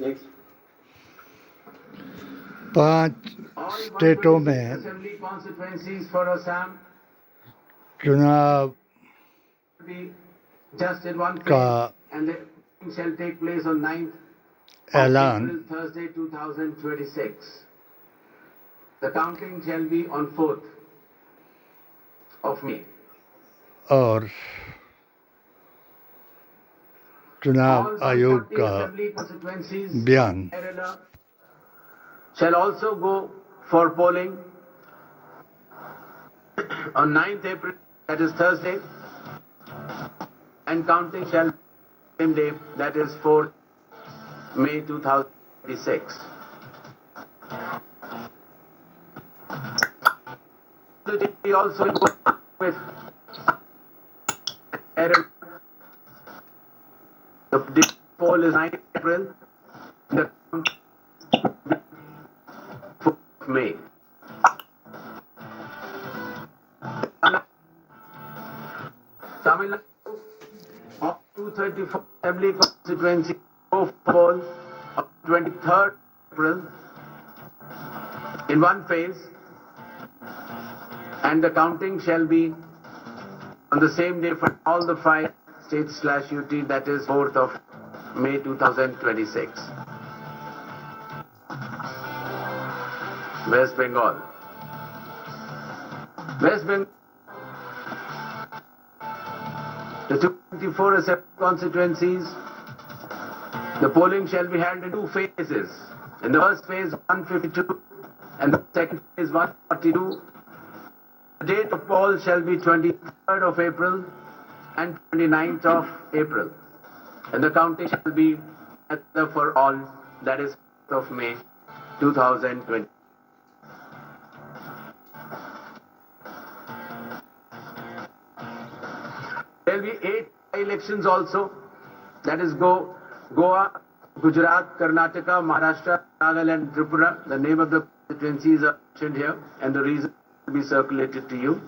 5 स्टेटों में चुनाव का ऐलान और चुनाव आयोग का बयान shall also go for polling on 9th April, that is Thursday, and counting shall be same day, that is 4th May 2026. We also go with the poll is 9th April, the May. Tamil Nadu of 234 assembly constituency go for poll on 23rd April in one phase, and the counting shall be on the same day for all the 5 states/UT, that is 4th of May 2026. West Bengal. West Bengal, the 224 assembly constituencies, the polling shall be held in 2 phases. In the first phase, 152, and the second phase, 142. The date of poll shall be 23rd of April and 29th of April. And the counting shall be for all, that is 4th of May 2020. There will be 8 elections also, that is Goa, Gujarat, Karnataka, Maharashtra, Nagaland, Tripura. The name of the constituencies are mentioned here and the reason will be circulated to you.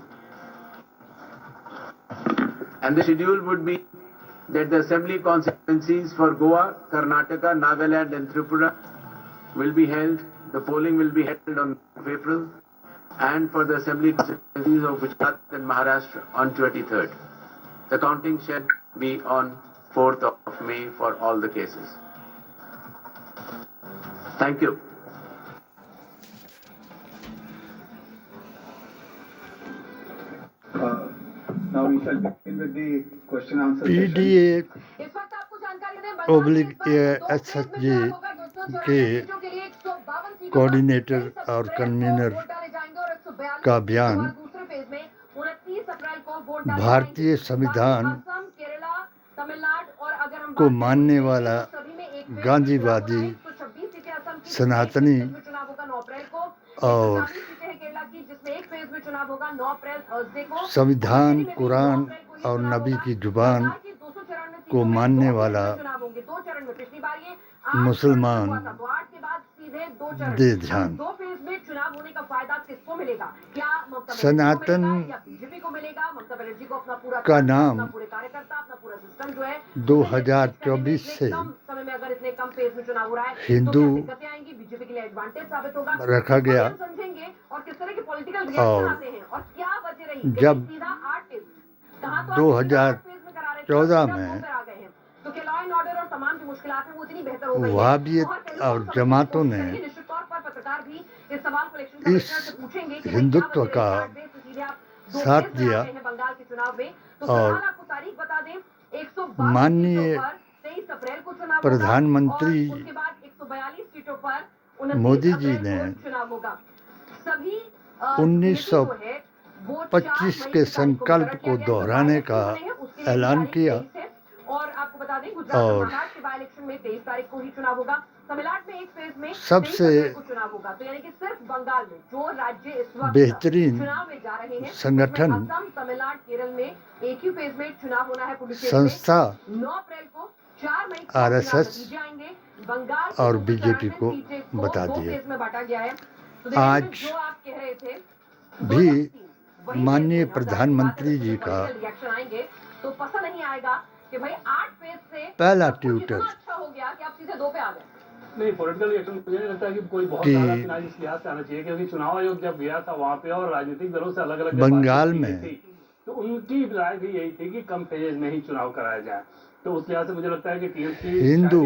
And the schedule would be that the assembly constituencies for Goa, Karnataka, Nagaland and Tripura will be held, the polling will be held on 9th April, and for the assembly constituencies of Gujarat and Maharashtra on 23rd. The counting shall be on 4th of May for all the cases. Thank you. Now we shall begin with the question answer session. PDA SHG के coordinator और convener का बयान भारतीय संविधान को मानने वाला गांधीवादी, सनातनी और संविधान, कुरान और नबी की जुबान को मानने वाला मुसलमान दे ध्यान। सनातन का नाम 2024 से हिंदू रखा गया और जब 2014 में वहाबियत और जमातों ने इस हिंदुत्व का साथ दिया और माननीय प्रधानमंत्री मोदी जी ने 1925 के संकल्प को दोहराने का ऐलान किया और सबसे बेहतरीन संगठन संस्था RSS और बीजेपी को बता दिया। आज भी माननीय प्रधानमंत्री जी का पहला ट्विटर नहीं, पॉलिटिकल रिएक्शन मुझे नहीं लगता कि कोई बहुत कि ज्यादा चुनाव इस लिहाज से आना चाहिए, क्योंकि चुनाव आयोग जब गया था वहाँ पे और राजनीतिक दलों से अलग अलग बंगाल में थी, तो उनकी राय भी यही थी कि कम फेज में ही चुनाव कराया जाए। तो उस लिहाज से मुझे लगता है कि टीएमसी हिंदू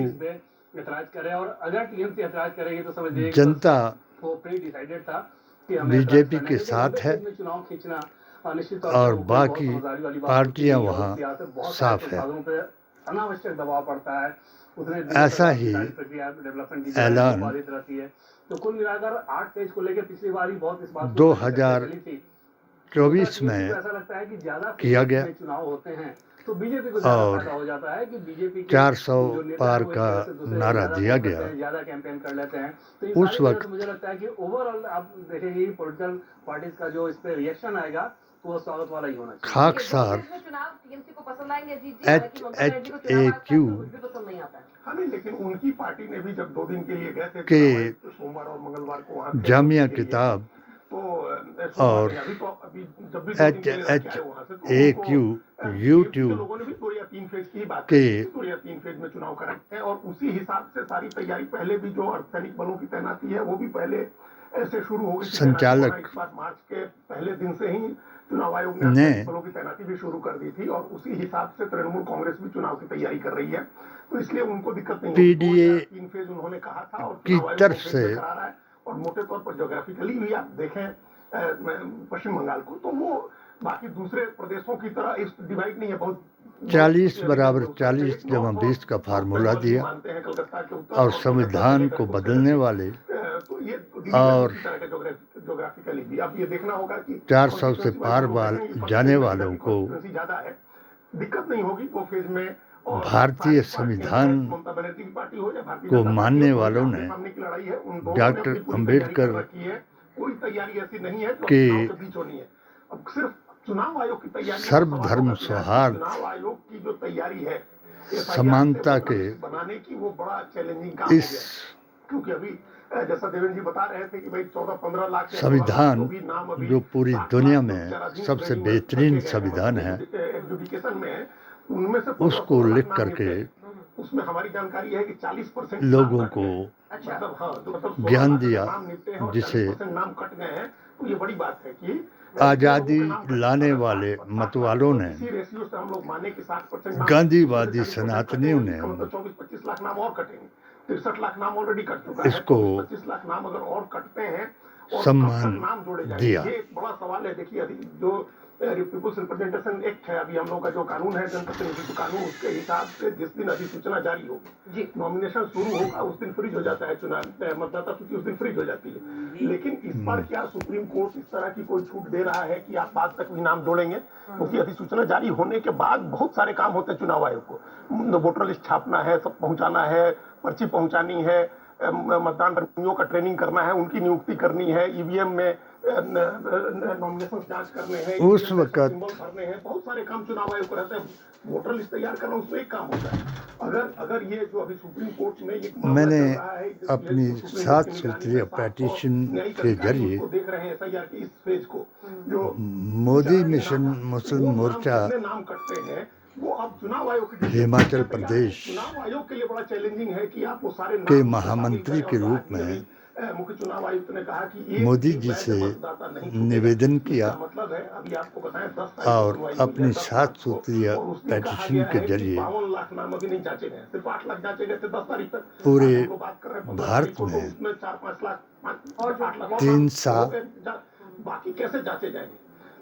ऐतराज करे, और अगर टीएमसी ऐतराज करेगी तो समझिए जनता वो प्री डिसाइडेड था कि हमें बीजेपी के साथ है चुनाव खींचना निश्चित तौर और पर बाकी पार्टियां वहाँ साफ है। अनावश्यक दबाव पड़ता है, ऐसा ही ऐलान रहती है। तो कुल मिलाकर 8 फेज को लेकर पिछली बार ही बहुत इस बात 2024 में ऐसा लगता है कि ज्यादा किया गया चुनाव होते हैं तो बीजेपी को और हो जाता है कि बीजेपी 400 पार का नारा दिया गया। ज्यादा कैंपेन कर लेते हैं। तो उस वक्त मुझे लगता है कि ओवरऑल आप देखेंगे पॉलिटिकल पार्टीज का जो इस पे रिएक्शन आएगा तो वो स्वागत वाला ही होना चाहिए। खाकसार HHAQ लेकिन उनकी पार्टी ने भी जब 2 दिन के लिए गए थे के तो सोमवार और मंगलवार को वहाँ जामिया किताब और HHAQ यूट्यूब लोगों ने भी 2 या 3 फेज की बात के 2 या 3 फेज में चुनाव कराए हैं और उसी हिसाब से सारी तैयारी पहले भी जो अर्धसैनिक बलों की तैनाती है वो भी पहले ऐसे शुरू हो गई। संचालक इस बार मार्च के पहले दिन से ही चुनाव आयोग ने बलों की तैनाती भी शुरू कर दी थी और उसी हिसाब से तृणमूल कांग्रेस भी चुनाव की तैयारी कर रही है, तो इसलिए उनको दिक्कत नहीं PDA 3 फेज उन्होंने कहा था और की तरफ से करा रहा है। और मोटे तौर पर ज्योग्राफिकली भी आप देखें पश्चिम बंगाल को तो वो बाकी दूसरे प्रदेशों की तरह इस डिवाइड नहीं है। बहुत 40 बराबर 40 जमा 20 का फार्मूला दिया और संविधान को बदलने वाले और ज्योग्राफिकली भी अब ये देखना होगा कि 400 से पार जाने वालों को ज्यादा है, दिक्कत नहीं होगी 2 फेज में। भारतीय संविधान को मानने वालों ने डॉक्टर अंबेडकर कोई तैयारी ऐसी नहीं है के बीच होनी है। अब सिर्फ चुनाव आयोग की तैयारी सर्वधर्म सौहार्द चुनाव आयोग की जो तैयारी है समानता के बनाने की वो बड़ा चैलेंजिंग काम इस है। क्योंकि अभी जैसा देवेंद्र जी बता रहे थे कि भाई 14-15 लाख संविधान जो पूरी दुनिया में सबसे बेहतरीन संविधान है एजुकेशन में उनमें से उसको लिख करके उसमें हमारी जानकारी है कि 40% लोगों को ज्ञान दिया, जिसे नाम कट गए हैं। तो ये बड़ी बात है कि आजादी लाने वाले मतवालों ने, गांधीवादी सनातनियों ने 24-25 लाख नाम और कटेंगे, 63 लाख नाम ऑलरेडी कट चुका है। इसको 25 लाख नाम अगर और कटते हैं और सम्मान नाम जोड़े दिया। ये बड़ा सवाल है। देखिए अभी जो पीपुल्स रिप्रेजेंटेशन एक्ट है, अभी हम लोग का जो कानून है जनप्रतिनिधित्व कानून, उसके हिसाब से जिस दिन अधिसूचना जारी होगी, नॉमिनेशन शुरू होगा उस दिन फ्रीज हो जाता है चुनाव मतदाता सूची, उस दिन फ्रीज हो जाती है। लेकिन इस बार क्या सुप्रीम कोर्ट इस तरह की कोई छूट दे रहा है कि आप बाद तक भी नाम जोड़ेंगे? क्योंकि अधिसूचना जारी होने के बाद बहुत सारे काम होते हैं चुनाव आयोग को, वोटर लिस्ट छापना है, सब पहुंचाना है, पर्ची पहुंचानी है, मतदान कर्मियों का ट्रेनिंग करना है, उनकी नियुक्ति करनी है, ईवीएम में नॉमिनेशन जांच करने हैं, उस वक्त भरने हैं, बहुत सारे काम चुनाव आयोग को रहते हैं। वोटर लिस्ट तैयार करना उसमें एक काम होता है। अगर ये जो अभी सुप्रीम कोर्ट में ये मैंने अपनी 7 सूत्रीय पेटिशन के जरिए देख रहे हैं एसआईआर की इस फेज को, जो मोदी मिशन मुस्लिम मोर्चा नाम कटते हैं वो अब चुनाव आयोग हिमाचल प्रदेश चुनाव आयोग के लिए बड़ा चैलेंजिंग है कि आप वो सारे के महामंत्री के रूप में मुख्य चुनाव आयुक्त ने कहा कि मोदी जी से निवेदन किया मतलब है अभी आपको बताएं 10 और अपनी 7 सूत्रीय पेटिशन के जरिए 52 लाख नाम अभी नहीं जांचे गए, सिर्फ 8 लाख जांचे गए थे 10 तारीख तक। पूरे बात कर रहे हैं भारत में 4-5 लाख और 8 लाख 3 साल बाकी कैसे जांचे जाएंगे?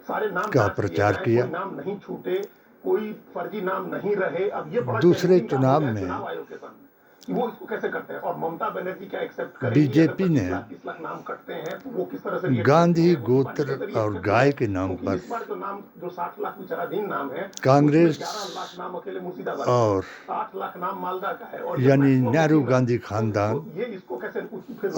सारे नाम का प्रचार किया, नाम नहीं छूटे, कोई फर्जी नाम नहीं रहे। अब ये दूसरे चुनाव में आयोग के सामने वो इसको कैसे करते हैं? और ममता बनर्जी क्या एक्सेप्ट करेंगी? बीजेपी ने 30 लाख नाम कटते हैं तो वो किस तरह से गांधी गोत्र और गाय के नाम पर इस बार जो नाम जो 60 लाख विचाराधीन नाम है, कांग्रेस 11 लाख नाम अकेले मुर्शिदाबाद और 8 लाख नाम मालदा का है, और यानी नेहरू गांधी खानदान ये इसको कैसे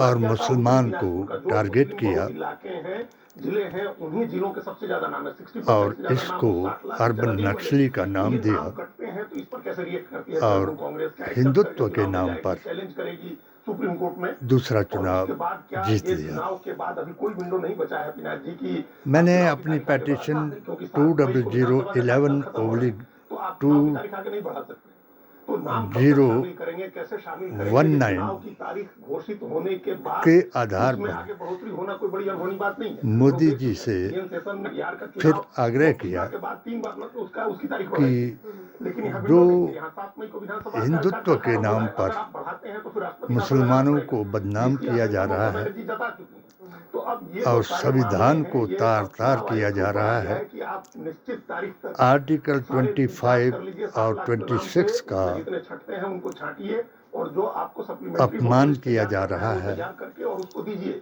और मुसलमान को टारगेट किया इलाके हैं, जिले हैं, उन्हीं जिलों के सबसे ज्यादा नाम है 60% और इसको अर्बन नक्सली का नाम दिया करते हैं। तो इस पर कैसे रिएक्ट करती है और कांग्रेस? हिंदुत्व के नाम पर चैलेंज करेगी सुप्रीम कोर्ट में, दूसरा चुनाव जीत लिया। चुनाव के बाद अभी कोई विंडो नहीं बचा है पिनाक जी की। मैंने अपनी पेटिशन 20011/2 तो नाम कब तक 0 शामिल करेंगे, कैसे शामिल करेंगे, 19 चुनाव की तारीख घोषित होने के बाद के आधार उसमें पर आगे बढ़ोतरी होना कोई बड़ी अनहोनी बात नहीं है। मोदी तो जी से यूनियन सेशन में बिहार का फिर चुनाव आग्रह 2 किया के बाद 3 बार तो उसकी तारीख कि बढ़ाई। लेकिन यहाँ जो विंडो नहीं है, यहाँ 7 मई को विधानसभा हिंदुत्व के नाम पर अगर आप बढ़ाते हैं तो फिर राष्ट्रपति मुसलमानों को बदनाम जिसकी किया जा आगे रहा ममता है बनर्जी जता चुकी हैं। तो अब ये और जो सारे संविधान मामले को हैं, ये तार अब तार चुनाव किया आयोग जा को रहा कहा गया है। कि आप निश्चित तारीख तक आर्टिकल सारे जांच 25 कर लीजिए, 7 और लाख के नाम पे 26 का जितने छटते हैं उनको छांटिए और जो आपको सप्लीमेंट्री अपमान वोटर किया तैयार जा करना रहा वो है। तैयार करके और उसको दीजिए,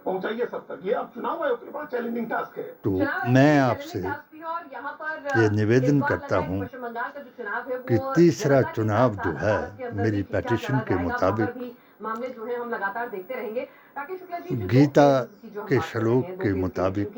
पहुंचाइए सब तक। ये अब चुनाव आयोग के पास चैलेंजिंग टास्क है। तो मैं आपसे ये निवेदन करता हूं कि तीसरा चुनाव जो है मेरी पेटिशन के मुताबिक मामले जो है हम लगातार देखते रहेंगे। राकेश शुक्ला जी, गीता के श्लोक के मुताबिक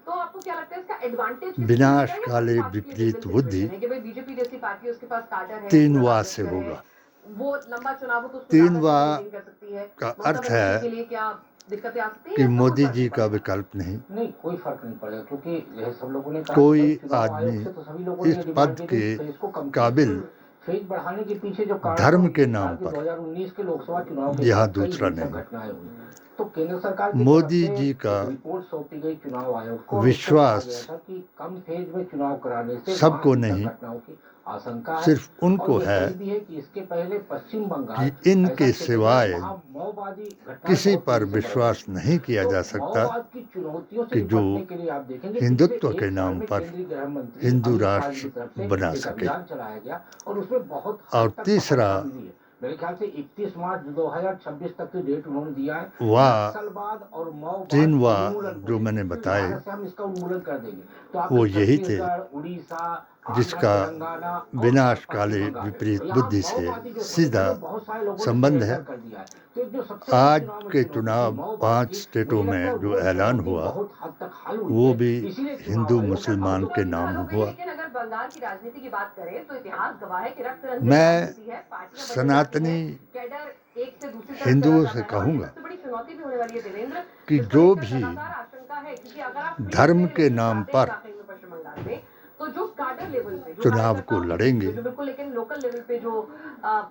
तो आपको क्या लगता है इसका एडवांटेज विनाश काले विपरीत बुद्धि बीजेपी जैसी पार्टी उसके पास कार्डर है, 3 वार से होगा। वो लंबा चुनाव हो तो उसको 3 ज्यादा वार नहीं कर सकती है। का ममता अर्थ बनर्जी है के लिए क्या दिक्कतें आ सकती कि हैं? मोदी जी का विकल्प नहीं। नहीं, कोई फर्क नहीं पड़ेगा क्योंकि जैसे सब लोगों ने कहा कोई कि चुनाव आदमी आयोग से तो सभी लोगों ने इस डिमांड पद की थी, के फेज को कम काबिल फेज बढ़ाने के पीछे जो कारण धर्म था, के था नाम कि पर 2019 के लोकसभा चुनाव के यहाँ बाद कई दूसरा हिंसक नहीं। घटनाएं हुई। तो केंद्र सरकार की मोदी तरफ से जी का एक रिपोर्ट सौंपी गई चुनाव आयोग को, विश्वास उसमें कहा गया था कि कम फेज में चुनाव कराने से सबको वहाँ हिंसक नहीं, घटनाओं की आशंका है। सिर्फ उनको और ये है सही भी है कि इसके पहले पश्चिम बंगाल कि इनके ऐसा क्षेत्र है सिवाय जहाँ माओवादी घटनाएं किसी बहुत पर तेजी से बढ़ विश्वास रही हैं। नहीं किया तो जा सकता माओवाद की चुनौतियों से कि जो निपटने के लिए आप देखेंगे हिंदुत्व पिछले के एक नाम साल में पर केंद्रीय गृह मंत्री हिंदू अमित शाह राष्ट्र जी की तरफ से बना एक सके। अभियान चलाया गया और उसमें बहुत हद और तक तीसरा सफलता मिली है। मेरे ख्याल से 31 मार्च 2026 तक की डेट उन्होंने दिया है। वाह नक्सलवाद और माओवाद 3 वार उन्मूलन को जो मैंने लेकर बताए भारत से हम इसका उन्मूलन कर देंगे। तो आप वो यही थे छत्तीसगढ़, उड़ीसा, जिसका आंध्र, तेलंगाना और विनाश पश्चिम काले बंगाल, विपरीत यहाँ बुद्धि से माओवादी जो सीधा थे, बहुत सारे लोगों ने संबंध है। surrender कर दिया है। तो जो सबसे बड़ी आज चुनाव में के चुनौती थी चुनाव माओवाद 5 की, स्टेटों मुझे लगता है में जो वो ऐलान चुनौती हुआ बहुत हद तक हल हुई वो है। भी इसीलिए चुनाव हिंदू आयोग मुसलमान के नाम हुआ। लेकिन अगर बंगाल की राजनीति की बात करें तो इतिहास गवाह है कि रक्त रंजित मैं राजनीति है, पार्टियां बदल सनातनी जाती हैं, कैडर एक से दूसरी तरफ हिंदुओं चला से जाता है। और कहूंगा सबसे बड़ी चुनौती भी होने वाली है देवेंद्र कि जिसको जो लेकर भी लगातार आशंका है, क्योंकि अगर आप धर्म के नाम पर पश्चिम बंगाल में तो जो कार्डर लेवल पे जो चुनाव को कार्यकर्ता लड़ेंगे जो बिल्कुल लेकिन लोकल लेवल पे जो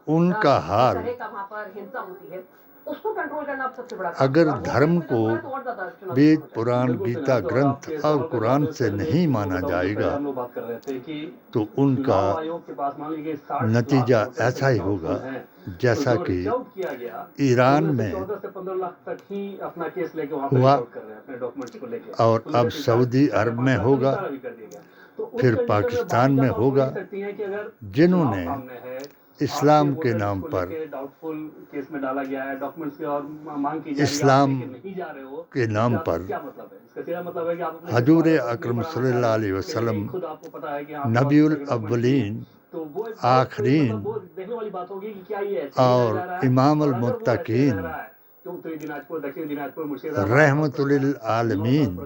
उनका हाल तरह का वहाँ पर हिंसा होती है उसको कंट्रोल करना अब सबसे बड़ा अगर काम है। और धर्म वो को तो और ज्यादा चुनौती वेद हो जाएगी। पुराण बिल्कुल सही गीता बात है। और ग्रंथ आपके और सवाल का कुरान जवाब से पहले नहीं इसको माना बताऊं कि जाएगा पहले हम लोग बात कर रहे थे कि तो उनका चुनाव आयोग के पास मान लीजिए 60 नतीजा लाख वोटर ऐसा ही से होगा हैं। जैसा तो जो कि reach out किया गया, ईरान उनमें से में 14 से 15 लाख तक ही अपना केस लेके वहाँ पे हुआ reach out कर रहे हैं अपने डॉक्यूमेंट्स को लेके। और उनमें अब से सऊदी साढ़े अरब 5 में लाख होगा, तो भी कर दिया गया। तो उस फिर कंडीशन में पाकिस्तान बाकी में बात हो होगा, ही सकती है कि अगर जिन्होंने चुनाव सामने है, इस्लाम आपके के वोटर्स नाम को पर लेके डाउटफुल केस में डाला गया है, डॉक्यूमेंट्स की और मांग की जा रही है, इस्लाम आप लेके नहीं जा रहे हो, के नाम इसका पर क्या मतलब है? इसका सीधा मतलब है कि आप अपने हजूर केस को अकरम बढ़ाना चाह सल्लल्लाहु रहे अलैहि हो, वसल्लम कहीं खुद आपको पता है कि आपके पास नबीउल सारे डॉक्यूमेंट्स नहीं अव्वलीन हैं। तो वो आखरीन मतलब वो देखने वाली बात होगी कि क्या ये ऐसे ही और रह रहा है, इमाम और अगर वो ऐसे मुत्तकीन रह रहा है, तो उत्तरी दिनाजपुर, दक्षिण दिनाजपुर, मुर्शिदाबाद, रहमतुलिल आलमीन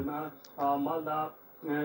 मालदा,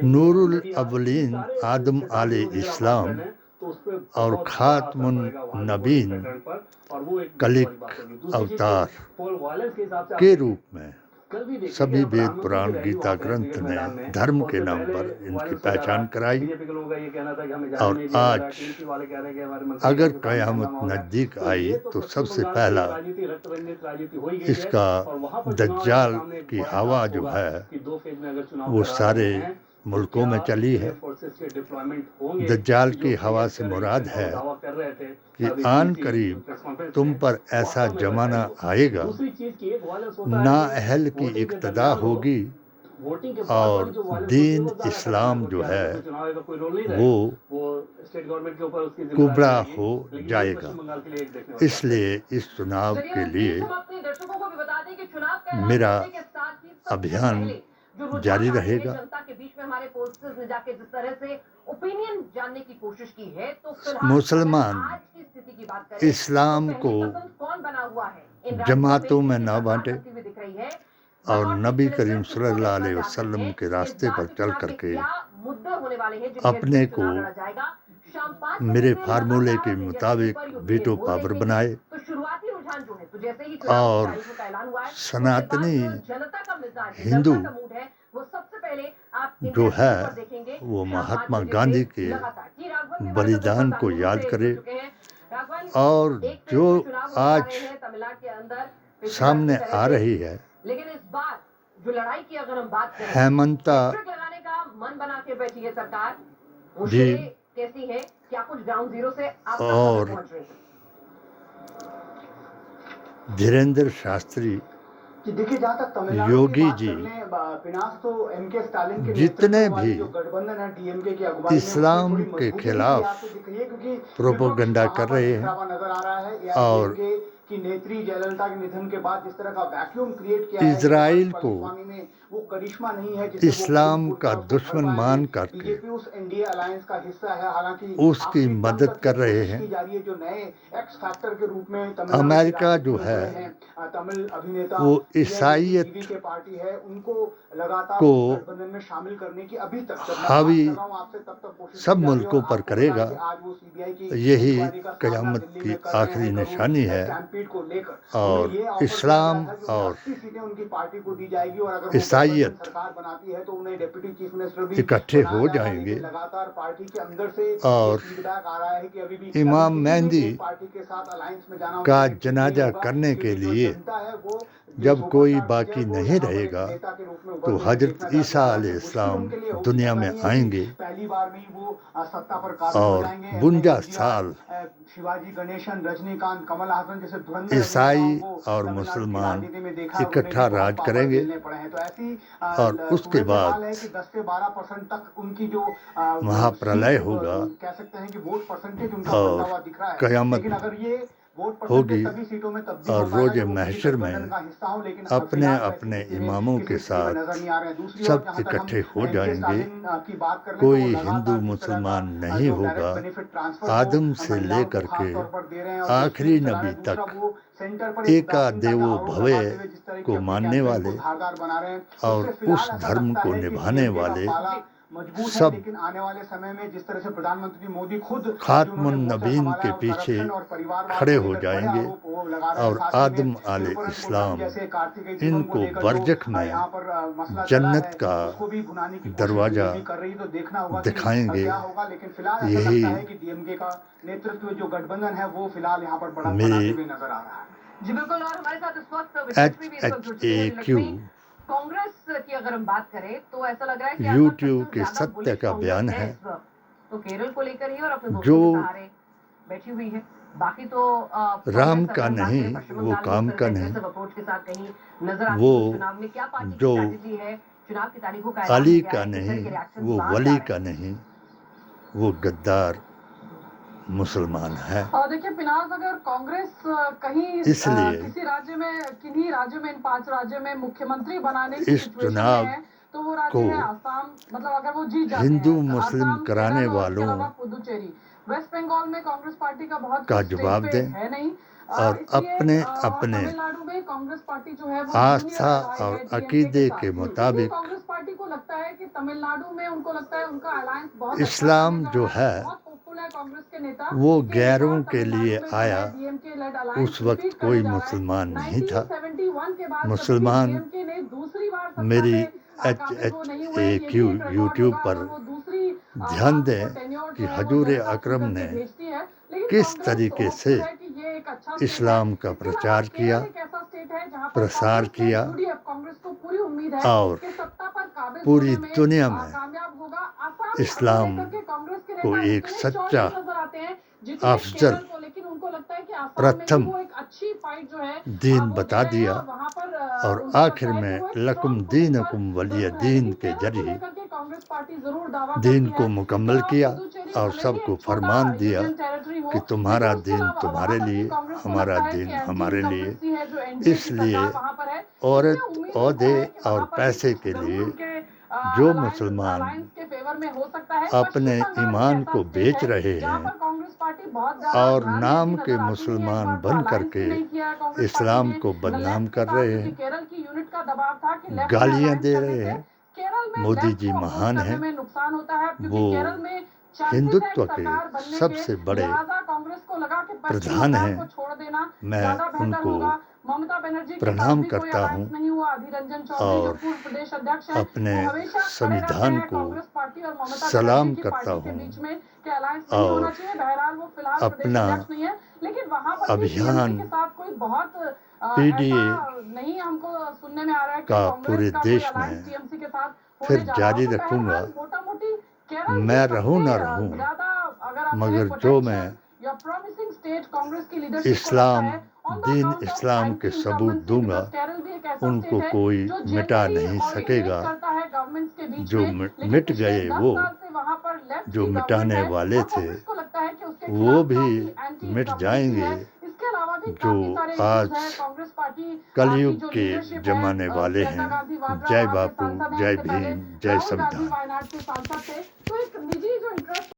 नूरुल नदिया, अव्वलीन सारे आदम क्षेत्रों आले की अगर आप बात इस्लाम कर लें, तो उस पे और बहुत बड़ा खातमुन असर पड़ेगा वहाँ के नबीन वोटिंग पैटर्न पर, और वो एक कलिक बड़ी बात होगी। दूसरी चीज़ अवतार तो पोल वायलेंस के हिसाब से आप के देखें, रूप में कल भी देखिए सभी कि वेद प्रधानमंत्री पुराण की रैली गीता वहाँ पे ग्रंथ क्रिकेट ने मैदान में, धर्म और के उससे नाम पहले पर इनकी वायलेंस हो जा रहा पहचान है। कराई। बीजेपी के लोगों का ये कहना था कि हमें जाने और नहीं दिया जा रहा है, आज टीएमसी वाले कह रहे हैं कि हमारे मंत्री अगर के सामने कयामत हंगामा हो रहा है। नजदीक तो आई ये तो पश्चिम सबसे बंगाल की पहला राजनीति रक्त रंजित राजनीति हो ही गई है, इसका और वहाँ पर चुनाव दज्जाल सामने एक की बड़ा हवा टास्क जो होगा है कि 2 फेज में अगर चुनाव वो करा सारे रहे हैं, मुल्कों में चली है। फोर्सेस के डिप्लॉयमेंट होंगे। दज्जाल जो की हवा क्रिएट से करेंगे, मुराद और है दावा कर रहे थे कि अभी आन की करीब प्रेस कॉन्फ्रेंस तुम में, पर ऐसा वास्तव में जमाना वैसा ही हो। आएगा, दूसरी चीज की एक वायलेंस होता है नाअहल कि की वोटिंग के इक्तदा दरमियान हो, होगी वोटिंग के बाद और वाली जो वायलेंस दीन होती है, वो ज्यादा इस्लाम खतरनाक जो होती है उसमें चुनाव का कोई रोल नहीं वो रहेगा, वो स्टेट गवर्नमेंट के ऊपर उसकी जिम्मेदारी कुबड़ा रहेगी। हो लेकिन ये जाएगा। पश्चिम बंगाल के लिए एक देखने वाली बात है। इसलिए इस चुनाव के लिए हम अपने दर्शकों को भी बता दें कि चुनाव का ऐलान मेरा करने के साथ ही सबसे अभियान पहले जो रुझान जारी आ रहे हैं रहेगा। जनता के बीच में हमारे पोस्टर्स ने जाके जिस तरह से ओपिनियन जानने की कोशिश की है, तो फिलहाल मुसलमान अगर आज की स्थिति की बात करें इस्लाम तो को पहली पसंद कौन बना हुआ है इन राज्यों जमातों में जिनकी ना सरकार बांटे बनती हुई दिख रही है, और और नबी पिछले करीम दस सल्लल्लाहु अलैहि सालों से वसल्लम हैं के कि रास्ते इस पर बार चल चुनाव में करके क्या मुद्दे होने वाले हैं जिनके अपने ऊपर चुनाव को लड़ा जाएगा। शाम 5 मेरे बजे से फार्मूले लगातार के मीडिया मुताबिक पर युद्ध वीटो बोल पावर देखेंगे। बनाए तो शुरुआती रुझान जो है, तो जैसे ही चुनाव और की तारीखों का ऐलान हुआ है, उसके सनातनी बाद जो जनता का मिजाज है, हिंदू जनता का मूड है, वो सबसे पहले आप इन जो है पर देखेंगे। वो शाम 5 महात्मा बजे से गांधी के लगातार। जी, राघवन ने बलिदान हमारे को साथ याद जुड़ करे चुके हैं। राघवन और एक तरफ जो से चुनाव होने जा आज रहे हैं तमिलनाडु के अंदर पिछले सामने तरह आ से। रही है, लेकिन इस बार जो लड़ाई की अगर हम बात करें, हेमंता हैट्रिक लगाने का मन बना के बैठी है सरकार। जी मुश्किलें कैसी है, क्या कुछ ग्राउंड जीरो से आप तक और पहुंच रही हैं? धीरेन्द्र शास्त्री, कि देखिए जहाँ तक तमिलनाडु योगी की बात जी, करने पिनास तो एमके स्टालिन के जितने नेतृत्व वाली भी जो गठबंधन है डीएमके की अगुवाई में इस्लाम उसमें थोड़ी के मजबूती खिलाफ आपको दिख रही है क्योंकि प्रोपोगंडा विपक्ष कर वहां पर रहे बिखरा हैं हुआ नजर आ रहा है। और डीएमके की नेत्री जयललिता के निधन के बाद जिस तरह का वैक्यूम क्रिएट किया है इजराइल को पलानीस्वामी में, वो करिश्मा नहीं है जिससे वो इस्लाम पूरी का तरह उसको दुश्मन भर पाए मान हैं। करके बीजेपी उस एनडीए अलायंस का हिस्सा है, हालांकि उसकी आखिरी दम मदद तक कर ये रहे कोशिश हैं। की जा रही है जो नए एक्स फैक्टर के रूप में तमिलनाडु की अमेरिका राजनीति जो में है जुड़े हैं तमिल अभिनेता वो टीवी ईसाइयत के पार्टी है, उनको लगातार को गठबंधन में शामिल करने की अभी तक जब मैं हावी बात कर रहा हूं आपसे तब तक कोशिश सब की जा रही है। मुल्कों और पर आपको बता करेगा। कि आज वो सीबीआई की यही इंक्वायरी का सामना कयामत दिल्ली की में कर रहे आखिरी हैं निशानी है। स्टैम्पीड को लेकर और उन्हें ये ऑफर दिया इस्लाम गया था कि और 80 सीटें उनकी पार्टी को दी जाएगी और अगर वो ईसाइयत गठबंधन सरकार बनाती है तो उन्हें डिप्टी चीफ मिनिस्टर भी इकट्ठे बनाया हो जाएगा। जाएंगे लेकिन लगातार पार्टी के अंदर से ये और फीडबैक आ रहा है कि अभी भी इमाम किसी भी मेहंदी एक पार्टी के साथ अलायंस में जाना का उनके लिए ठीक नहीं जनाजा होगा, करने के क्योंकि जो लिए जनता है वो जब जो कोई सुपरस्टार बाकी विजय को नहीं यहाँ पर एक रहेगा नेता के रूप में तो उभरते हुए हजरत देखना ईसा चाहते हैं। अलैहिस्सलाम मुश्किल उनके लिए होगी, दुनिया ऐसा में नहीं है कि आएंगे पहली बार में ही वो सत्ता पर काबिज हो और जाएंगे। 52 एमजी साल शिवाजी गणेशन, रजनीकांत, कमल हासन जैसे धुरंधर ईसाई अभिनेताओं को और तमिलनाडु की मुसलमान राजनीति में देखा है, उन्हें इकट्ठा भी राज बहुत करेंगे झेलने पड़े हैं। तो ऐसी और उसके सूरत हाल बाद है कि 10 से 12% तक उनकी जो महाप्रलय सीट, होगा कह सकते हैं कि वोट परसेंटेज उनका बढ़ता और हुआ दिख रहा है। कयामत लेकिन अगर ये वोट होगी परसेंटेज सभी सीटों में तब्दील और होता है रोज़े कि वो किसी महशर गठबंधन में का हिस्सा हो, लेकिन अपने फिलहाल वैसी अपने स्थिति में इमामों के किसी स्थिति में साथ नजर नहीं आ रहे हैं। दूसरी ओर सब जहां तक हम इकट्ठे हो एमके जाएंगे। स्टालिन की बात कर लें तो वो कोई लगातार हिंदू जिस तरह का मुसलमान नहीं जो डायरेक्ट होगा, बेनिफिट ट्रांसफर आदम को से महिलाओं लेकर को खास के तौर पर दे रहे हैं और जो आखिरी स्कीम चला रहे नबी हैं। दूसरा तक वो सेंटर पर एक एका उदासीनता का देवो आरोप भवे लगाते हुए जिस तरह को की अपने मानने कैंपेन वाले को धारदार बना रहे हैं, और उससे फिलहाल उस ऐसा धर्म लगता को है कि निभाने डीएमके का वाले पाला मजबूत है। सब लेकिन आने वाले समय में जिस तरह से प्रधानमंत्री मोदी खुद जो खात्मुन उन्होंने मोर्चा नबीन संभाला के है और पीछे करप्शन और परिवारवाद खड़े को हो लेकर बड़े जाएंगे आरोप वो लगा रहे हैं। और साथ ही में आदम आले तिरुपरम कुलकर्णी इस्लाम जैसे कार्तिकेय दीपम को इनको लेकर जो बरजख में यहाँ पर मसला चला जन्नत है का उसको भी भुनाने की कोशिश दरवाजा बीजेपी कर रही है। तो देखना होगा कि दिखाएंगे। क्या होगा। लेकिन फिलहाल ऐसा यही लगता है कि डीएमके का नेतृत्व जो गठबंधन है वो फिलहाल यहाँ पर बढ़त मेरी बनाते हुए नजर आ रहा है। जी बिल्कुल। और हमारे साथ इस वक्त विश्वश्री भी इस वक्त जुड़ चुके हैं। HHAQ लक्ष्मी, कांग्रेस की अगर हम बात करें तो ऐसा लग रहा है कि यूट्यूब के सत्य का बयान है तो केरल को लेकर ही और अपने दोस्तों जो के सहारे बैठी हुई है। बाकी तो राम का नहीं वो काम का नहीं, अप्रोच के साथ कहीं नजर आती वो है। चुनाव में क्या पार्टी जो की स्ट्रेटजी है, चुनाव की तारीखों का ऐलान अली किया का है, किस तरह नहीं के reactions वो बाहर वली जा रहे का नहीं वो गद्दार मुसलमान है। और देखिए फिनाज, अगर कांग्रेस कहीं इसलिए किसी राज्य में, किन्हीं राज्यों में, इन 5 राज्यों में मुख्यमंत्री बनाने की इस सिचुएशन चुनाव में है तो वो राज्य को है आसाम। मतलब अगर वो जीत जाते हिंदू हैं तो मुस्लिम आसाम, कराने केरल और वालों इसके अलावा पुदुचेरी। वेस्ट बंगाल में कांग्रेस पार्टी का बहुत का कुछ स्टेज जवाब पे दें है नहीं और इसलिए, अपने और अपने तमिलनाडु में कांग्रेस पार्टी जो है वो आस्था जूनियर और ally है DMK अकीदे साथ। के क्योंकि मुताबिक कांग्रेस पार्टी को लगता है कि तमिलनाडु में उनको लगता है उनका अलायंस बहुत इस्लाम अच्छा जो चलेगा। है बहुत होपफुल है कांग्रेस के नेता वो कि गैरों इस बार के लिए तमिलनाडु में जो आया। है DMK led alliance उस वक्त repeat कोई करने जा रहा है। मुसलमान नहीं था। 1971 के बाद मुसलमान कभी भी DMK ने दूसरी बार सत्ता मेरी पे काबिज वो नहीं हुए। ये भी HHAQ एक रिकॉर्ड यूट्यूब होगा पर और वो दूसरी ध्यान बार दें वो tenure कि जो है वो हजूर जनता अकरम चुन ने करके भेजती है। लेकिन किस कांग्रेस तरीके hopeful से है कि ये एक अच्छा स्टेट इस्लाम है। का इसके प्रचार अलावा किया, केरल एक ऐसा स्टेट है जहां पर प्रसार कांग्रेस ने किया UDF, कांग्रेस को पूरी उम्मीद है और कि सत्ता पर काबिज पूरी होने में दुनिया में कामयाब होगा। आसाम इस्लाम लेकर के कांग्रेस के को नेता एक उतने सच्चा चौड़े नजर आते हैं जितने अफजल केरल को, लेकिन उनको लगता है कि आसाम में प्रथम भी वो एक अच्छी फाइट जो है दीन वो बता दे रहे हैं दिया और वहां पर और उनको आखिर लगता है में कि वो एक लकुम strong दीनकुम position वलिय जरूर है। दीन लेकिन के केरल को जरिए लेकर के कांग्रेस पार्टी जरूर दावा दीन करती को है। मुकम्मल इसके किया अलावा पुदुचेरी और भले ही सबको एक छोटा फरमान दिया यूनियन टेरिटरी हो, कि तुम्हारा लेकिन उसके दीन अलावा तुम्हारे वहां पर भी लिए, कांग्रेस को हमारा लगता है दीन कि एंटी हमारे लिए। इनकम्बेंसी है जो एनडीए की इसलिए सरकार वहां पर है। औरत इसलिए उम्मीद औहदे है कि और वहां पर भी पैसे कुछ के जरूर लिए उनके जो अलायंस मुसलमान के फेवर में हो सकता है। अपने पश्चिम बंगाल ईमान एक ऐसा को स्टेट बेच है रहे जहां हैं पर कांग्रेस पार्टी बहुत ज्यादा और ध्यान नाम देती के नजर आती है। मुसलमान इस बार तो बन alliance करके भी नहीं किया है कांग्रेस इस्लाम पार्टी को ने। बदनाम लेफ्ट कर के रहे साथ, हैं, क्योंकि केरल की यूनिट का दबाव था कि लेफ्ट में गालियां alliance दे करने रहे से हैं। केरल में मोदी लेफ्ट जी को महान अपोज करने हैं, में नुकसान होता है क्योंकि वो केरल में chances है हिंदुत्व एक के सरकार बनने सबसे के। बड़े लिहाजा कांग्रेस को लगा कि पश्चिम प्रधान बंगाल हैं। को छोड़ देना मैं ज्यादा बेहतर उनको होगा। ममता बनर्जी के प्रणाम साथ भी कोई करता alliance हूं नहीं हुआ। अधीर रंजन चौधरी जो और पूर्व प्रदेश अध्यक्ष हैं, अपने वो हमेशा खड़े संविधान रहते हैं को कांग्रेस पार्टी और ममता सलाम बनर्जी की करता पार्टी के हूं बीच में कि अलायंस नहीं और होना चाहिए। बहरहाल वो फिलहाल प्रदेश अपना अध्यक्ष नहीं है, लेकिन वहां पर भी अभियान टीएमसी के साथ कोई बहुत पीडीए ऐसा नहीं हमको सुनने में आ रहा है कि का कांग्रेस पूरे का कोई देश अलायंस में टीएमसी के साथ होने फिर जा रहा जारी हो। तो रखूंगा। बहरहाल मोटा-मोटी केरल की मैं रहूं सबसे ना रहूं, ज्यादा अगर आप मगर कहें जो potential मैं या promising state कांग्रेस की लीडरशिप को लगता इस्लाम है on the Deen account of इस्लाम के सबूत anti-incumbency, दूंगा, because केरल भी एक ऐसा उनको स्टेट है कोई जो मिटा generally नहीं alternate सकेगा। करता है गवर्नमेंट्स के बीच जो में, लेकिन मिट पिछले गए 10 वो, साल से वहां पर लेफ्ट जो की मिटाने गवर्नमेंट है वाले और थे, कांग्रेस को लगता है कि उसके वो खिलाफ भी काफी एंटी मिट incumbency जाएंगे। है। इसके अलावा भी जो काफी सारे आज इश्यूज हैं। कांग्रेस पार्टी कलयुग की जो के लीडरशिप है, जमाने वाले प्रियंका हैं। गांधी वाड्रा जय वहां से बापू, सांसद हैं, जय इससे पहले भीम, जय राहुल गांधी संविधान। वायनाड से सांसद थे। तो एक निजी जो इंटरेस्ट